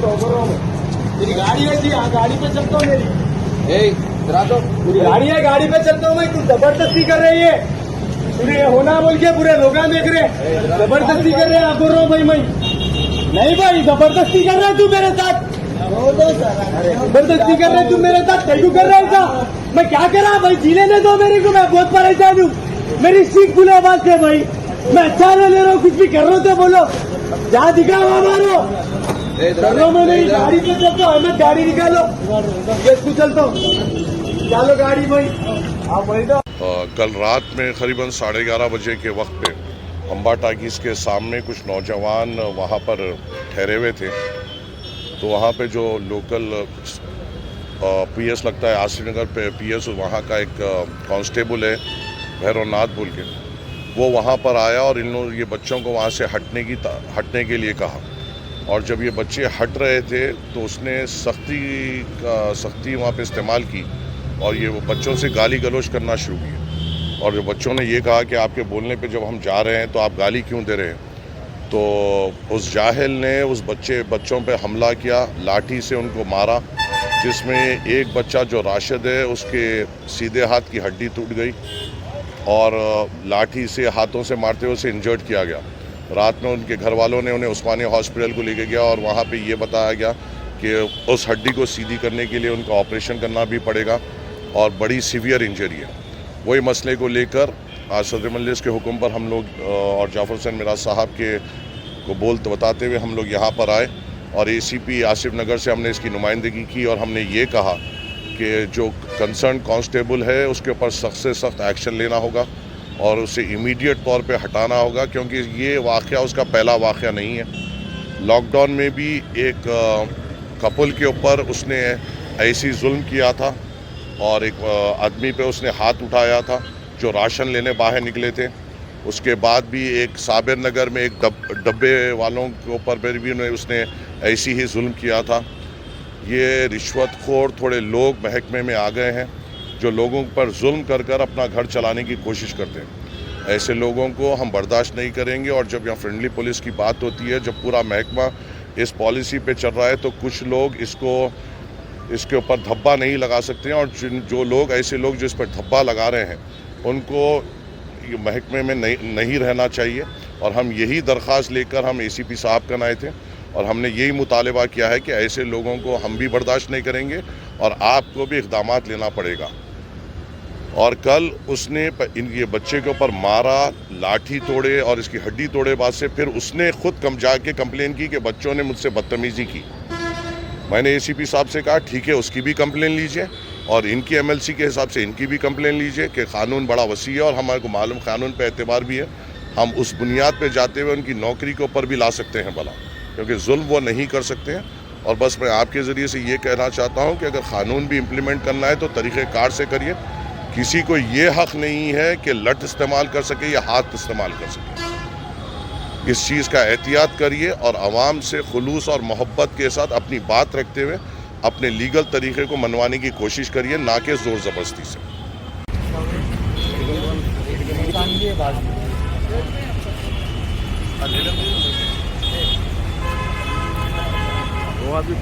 मेरी गाड़ी है जी, हाँ गाड़ी पे चलता हूँ मेरी। इधर तो मेरी गाड़ी है, गाड़ी पे चलता हूँ मैं। तू जबरदस्ती कर रही है, पूरे होना बोल के पूरे लोग देख रहे, जबरदस्ती कर रहे हैं। आप बोल रहा हूँ भाई, मैं नहीं भाई, जबरदस्ती कर रहा है तू मेरे साथ, जबरदस्ती कर रहा है तू मेरे साथ। तेलू कर रहा है ऐसा, मैं क्या करा भाई? जीने दे दो मेरे को, मैं बहुत परेशान हूँ। मेरी सीट खुले आवाज से भाई, मैं अच्छा नहीं ले रहा हूँ, कुछ भी कर रहा हूँ तो बोलो, जहाँ दिखा वहाँ मारो। चलो मैं मेरी गाड़ी पे चलता हूँ, मैं गाड़ी निकालो, ये तू चलता हूँ, चलो गाड़ी भाई। आप वही तो कल रात में करीबन 11:30 बजे के वक्त पे अंबा टाकीज़ के सामने कुछ नौजवान वहाँ पर ठहरे हुए थे। तो वहाँ पे जो लोकल पीएस लगता है आसिफ नगर पे, पीएस वहाँ का एक कांस्टेबल है भैरवनाथ बोल के, वो वहाँ पर आया और इन लोगों ये बच्चों को वहाँ से हटने के लिए कहा। और जब ये बच्चे हट रहे थे तो उसने सख्ती वहाँ पे इस्तेमाल की और ये वो बच्चों से गाली गलौज करना शुरू की। और जो बच्चों ने ये कहा कि आपके बोलने पे जब हम जा रहे हैं तो आप गाली क्यों दे रहे हैं, तो उस जाहिल ने उस बच्चों पे हमला किया, लाठी से उनको मारा, जिसमें एक बच्चा जो राशिद है उसके सीधे हाथ की हड्डी टूट गई और लाठी से हाथों से मारते हुए उसे इंजर्ड किया गया। रात में उनके घर वालों ने उन्हें उस्मानिया हॉस्पिटल को लेके गया और वहाँ पे ये बताया गया कि उस हड्डी को सीधी करने के लिए उनका ऑपरेशन करना भी पड़ेगा और बड़ी सीवियर इंजरी है। वही मसले को लेकर आज सदर मजलिस के हुक्म पर हम लोग और जाफर हुसैन मिराज साहब को बताते हुए हम लोग यहाँ पर आए और एसीपी आसिफ नगर से हमने इसकी नुमाइंदगी की और हमने ये कहा कि जो कंसर्न कांस्टेबल है उसके ऊपर सख्त से सख्त एक्शन लेना होगा और उसे इमीडिएट तौर पे हटाना होगा, क्योंकि ये वाक़या उसका पहला वाक़या नहीं है। लॉकडाउन में भी एक कपल के ऊपर उसने ऐसी जुल्म किया था और एक आदमी पे उसने हाथ उठाया था जो राशन लेने बाहर निकले थे। उसके बाद भी एक साबिर नगर में एक डब्बे वालों के ऊपर भी उसने ऐसी ही जुल्म किया था। ये रिश्वतखोर थोड़े लोग महकमे में आ गए हैं जो लोगों पर जुल्म कर अपना घर चलाने की कोशिश करते हैं। ऐसे लोगों को हम बर्दाश्त नहीं करेंगे। और जब यहाँ फ्रेंडली पुलिस की बात होती है, जब पूरा महकमा इस पॉलिसी पे चल रहा है तो कुछ लोग इसके ऊपर धब्बा नहीं लगा सकते हैं। और जो लोग ऐसे लोग जो इस पर धब्बा लगा रहे हैं उनको महकमे में नहीं रहना चाहिए। और हम यही दरख्वास्त लेकर हम एसीपी साहब का आए थे और हमने यही मुतालबा किया है कि ऐसे लोगों को हम भी बर्दाश्त नहीं करेंगे और आपको भी इक़दाम लेना पड़ेगा। और कल उसने ये बच्चे के ऊपर मारा, लाठी तोड़े और इसकी हड्डी तोड़े बाद से फिर उसने खुद जाके कंप्लेन की कि बच्चों ने मुझसे बदतमीज़ी की। मैंने एसीपी साहब से कहा ठीक है, उसकी भी कंप्लेन लीजिए और इनकी एमएलसी के हिसाब से इनकी भी कंप्लेन लीजिए कि क़ानून बड़ा वसी है और हमारे को मालूम क़ानून पे एतबार भी है। हम उस बुनियाद पे जाते हुए उनकी नौकरी के ऊपर भी ला सकते हैं भला, क्योंकि जुल्म वो नहीं कर सकते हैं। और बस मैं आपके ज़रिए से ये कहना चाहता हूँ कि अगर क़ानून भी इम्प्लीमेंट करना है तो तरीक़ेकार से करिए। किसी को ये हक़ नहीं है कि लठ इस्तेमाल कर सके या हाथ इस्तेमाल कर सके। इस चीज़ का एहतियात करिए और आवाम से खुलूस और मोहब्बत के साथ अपनी बात रखते हुए अपने लीगल तरीक़े को मनवाने की कोशिश करिए, ना कि ज़ोर ज़बरदस्ती से। वो अभी